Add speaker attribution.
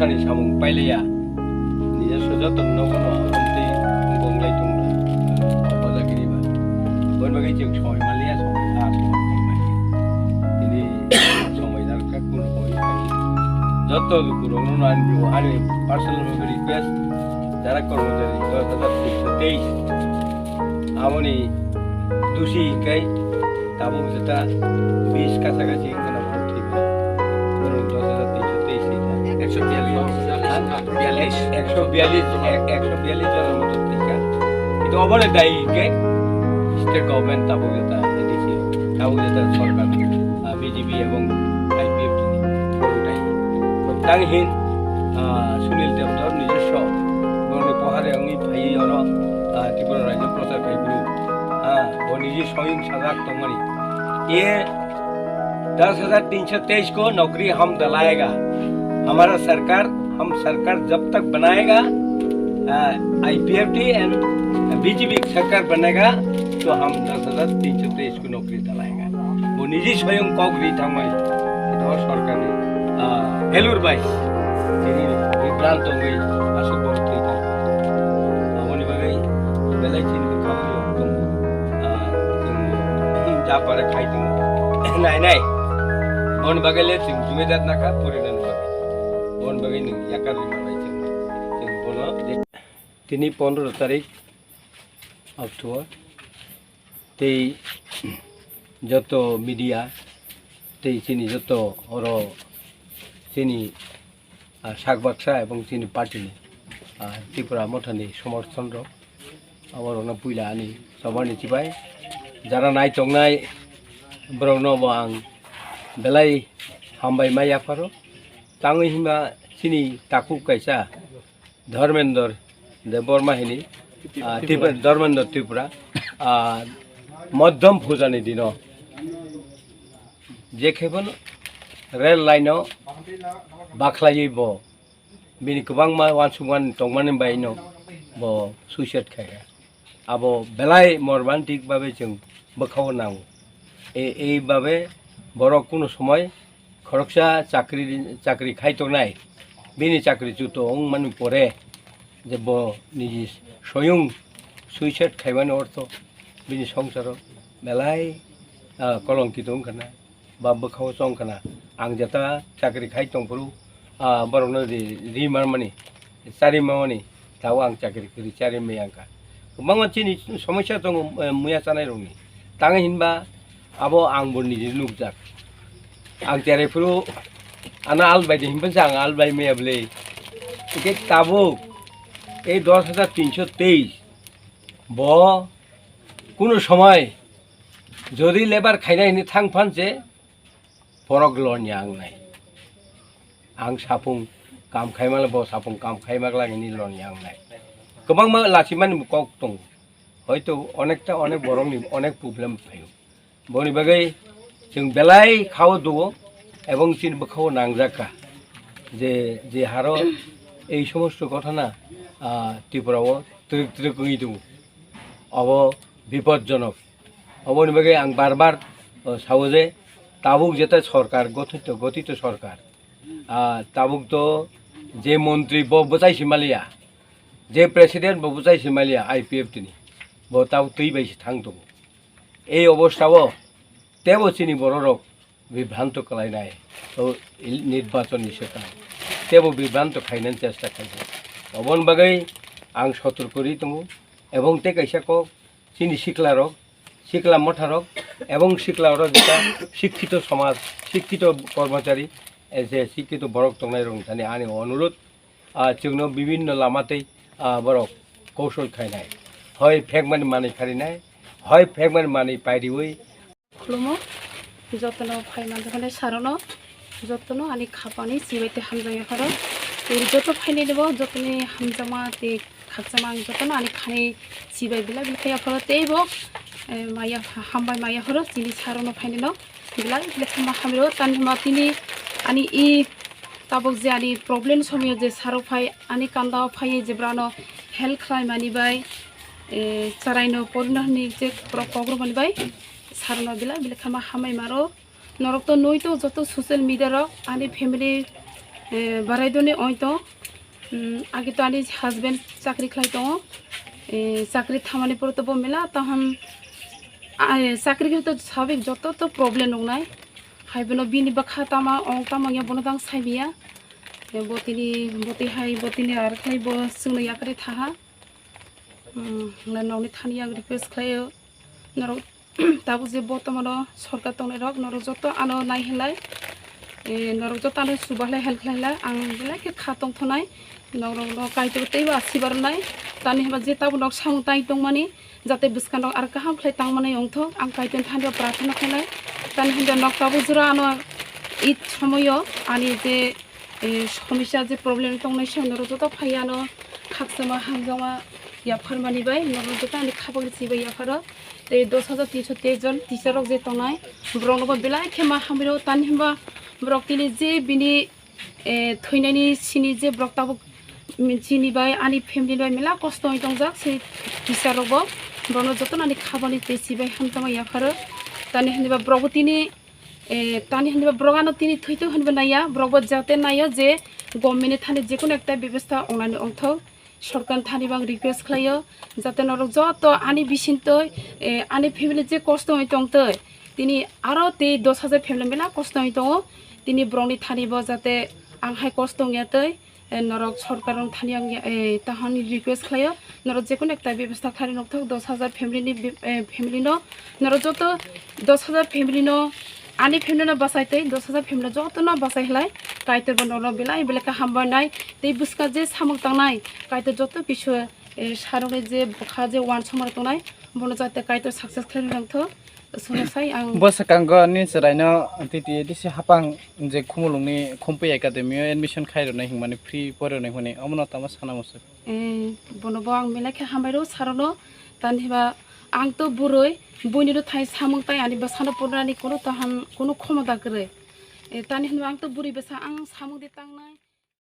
Speaker 1: Sani samung pailaya nije sojatan nogono amti gonglai tungna baza kiriba bon bagai jeng soy malia soy a soy ini soy dar ka kun hoy joto kuronu nan biu are personal request jara কর্মচারী 2023 amoni dusi kai tabu jeta 20 কাছাকাছি এখানে ঠিক ধরুন 10323 142 জনের মতো টিকা কিন্তু অবরে দায়ী কে স্টেট গভর্নমেন্ট তাবুগতা এডিসি তাবুগতা সরকার বিজেপি এবং আইপিএফ পুরোটাই তাংহিন সুনীল দেবধর নিজস্ব গণে পহারে অঙ্গি ভাই অর ত্রিপুরা রাজ্য প্রচার কাইগুলো वो निजी स्वयं सजाग तंगनी ये 10,323 को नौकरी हम दिलाएगा हमारा सरकार हम सरकार जब तक बनाएगा आईपीएफटी एंड बीजेपी सरकार बनेगा तो हम 10,323 को नौकरी दिलाएगा वो निजी स्वयं कौगरी तंगनी तो सरकार ने हेलुर बाइस তিনি বিভ্রান্ত হয়ে আসল বলতে আমনি বাগাই বেলাই চিনি খাওয়া para kaitung nai bon bagale tim jumedat naka porinan bagai bon bagai ning yakar rimanai tim bono tini 15 তারিখ অক্টোবর তেই যত মিডিয়া তেই চিনি যত অর চিনি শাকবাক্সা এবং চিনি পার্টিনি ত্রিপুরা মঠানি সমর্থন রক আবার অনা পুইলা আনি সবানি চিবাই যারা নাই চংনাই ব্রগ্নব আং বেলাই হামবাই মাই আফারো তাঙই হিমা চিনি তাকু কাইসা ধর্মেন্দ্র দেববর্মাহিনী ধর্মেন্দ্র ত্রিপুরা মধ্যম ফুজানি দিন যে খেবন রেল লাইনও বাখলাইयै ব বিনি गोबां मा वानसुमान टंगमानि बायनो ब सुइसाइड खाया आबो बेलाय मर्मान्टिक भावे जों बोखाव नांगौ এইভাবে বড় কোনো সময় খরকসা চাকরি খাইতনাই বিনি চাকরি জুত মানে পরে যে নিজে স্বয়ং সুইসাইড খাইবানি অর্থ বিনি সংসার বেলায় কলঙ্কিত ওখানে বা बोखाव চংখানা आं যেটা চাকরি খাইতংফোরু বরং রিমার মানে চারিমা মানে তাও आं চাকরি করি চারিমাই आंखा गोबां मानसिनि समस्या दङ मैया जानाय रंनि ताङै हिनबा आबो आंबो निजे नुजाक आं जेरैफोरो आना आलबायदि हिनबा जां आलबाय मैयाबले एके ताबो এই 10,323 ब কোনো সময় যদি লেবার খাইनायनि थांफानसे फरक लनि आं नाय आं साफुं काम खाइमाला ब साफुं काम खाइमागलानि लनि आं नाय गोबां लासिमानि कक दं হয়তো অনেকটা অনেক বড়নি অনেক প্রবলেম ফাইও বনি বাগাই जों বেলাই খাও দো এবং চিন বখাও নাংজাকা যে যে হারো এই সমস্ত ঘটনা ত্রিপুরাও ত্রিকই দো অব বিপজ্জনক অবনি বাগাই আং বারবার সাউজে তাবুক যেটা সরকার গঠিত সরকার তাবুক তো যে মন্ত্রী বচাইছি মালিয়া যে প্রেসিডেন্ট বচাইছি মালিয়া আইপিএফ তিনি তাও তুই বাইছে থাকতো এই অবস্থাও তেও চিনি বড়রক বিভ্রান্ত খালাইনায় তো নির্বাচন নিষেধ তেও বিভ্রান্ত খাইনার চেষ্টা খাইছে অবন বাগাই আং সতর্ক করি দङ এবং তে কাইসা কক চিনি শিকলা মঠারক এবং শিকলার যেটা শিক্ষিত সমাজ শিক্ষিত কর্মচারী যে শিক্ষিত বরক দंनाय রং थाने आंनि अनुरोध जोंनो বিভিন্ন लामाते बरक कौशल खायनाय হয় ফেকমানি মানি খারিনাই হয় ফেকমানি মানি পাইরিউই
Speaker 2: खुलुमो जतनो फाइमान जखने सारनो जतनो आनि खापानि सिबाइते हामजाया हरो ते जतो फाइने देबो जतने हामजामा ते खाकजामा जतनो आनि खाने सिबाइ बिला बिखाया हरो तेबो माया हामबाय माया हरो तिनि सारनो फाइने न बिला लेखमा हामिरो तानमा तिनि आनि इ ताबक जे आनि प्रब्लेम समियो जे सारो फाइ आनि कान्दा फाइ जेब्रानो हेल्थ खालाय मानि बाय चारायनो परनहनि जे प्रग्राम मानि बाय सारनो बिला बिलेखामा हामाय मारो नरक तो नई तो जत सोशल मीडिया रो आनि फैमिली बारायदने ओय तो आगे तो आनि हस्बैंड चाकरी खाय तो चाकरी थामानि पर तो मेला तहन चाकरी के तो स्वाभाविक जत तो प्रॉब्लम नंगनाय हायबनो बिनि बखा तामा ओं तामा या बनदां साइबिया बतिनि बति हाय बतिनि आर खाय बो सुनो याकरे थाहा नौनि थानि आं रिक्वेस्ट खायो नरक ताबु जे बर्तमान सरकार तंनाय रक नरक जत आनो नायहलाय नरक जत आनो सुबालाय हेल्प खालायलाय आं बिलाय के खातं थनाय नरक न काइतो तैबो आसिबारनाय तानि हबा जे ताबु नक सामु ताइ दं माने जाते बिस्कान आर काहाम फ्लाय तां माने अंथ आं काइतन थानिया प्रार्थना खालाय तानि हबा नक ताबु जुरा आनो इ समयो आनि जे समस्या जे प्रॉब्लेम तंनाय सम नरक जत फायानो खाकसमा हामजामा या फरमानि बाय नरक जत आनि खाबल सिबाय या फर ते 10,323 जन टीचर जे तंनाय ब्रंगबो बिलाय खेमा हामिरो तानि हबा ब्रक तिनि जे बिनि थैनायनि सिनि जे ब्रक ताबु मिनसिनि बाय आनि फेमिलि बाय मेला कष्ट होय दंजाक से टीचर रबो ब्रनो जतन आनि खाबानि तेसि बाय हामजामा याफार तानि हनिबा ब्रगो तिनि तानि हनिबा ब्रगानो तिनि थैतो हनबा नाया ब्रगबो जाते नायो जे गभर्नमेन्ट थानि जेकुन एकटा व्यवस्था अनानि अंथ सरकार थानि बां रिक्वेस्ट खालायो जाते नरक जत आनि बिसिनतो आनि फेमिलि जे कष्ट होय दंतो तिनि आरो ते 10,000 फेमिलि मेला कष्ट होय दङ तिनि ब्रंनि थानिबो जाते आं हाय कष्ट होयातै नरक सरकार थानि आं ताहानि रिक्वेस्ट खालायो नरक जेकुन एकटा व्यवस्था खारि नक्थ 10,000 फेमिलि न नरक जत 10,000 फेमिलि न आनि फेमिलि न बासायतै 10,000 फेमिलि जत न बासायहलाय काइतर बनर बिलाय बेलेका हामबानाय ते बुसका जे सामक तांनाय काइतर जत किछु सारने जे बखा जे वान समर तंनाय बनो जाते काइतर सक्सेस खारि नंथ सुनसाय आं
Speaker 3: बसकांगो निसरायनो तिति दिसे हापां जे खुमुलुंनि खम्पै एकाडेमियाव एडमिशन खायरनाय हिमाने फ्रि फरायनाय होने अमना तामा सानामसो
Speaker 2: बनबो आं मेलाखे हामायरो सारनो तानहिबा आं तो बुरै बयनिरो थाय सामं ताय आनि बसानो पुरानि कोनो तहन कोनो क्षमता करे तानि हनबा आं तो बुरै बेसा आं सामं दे तांनाय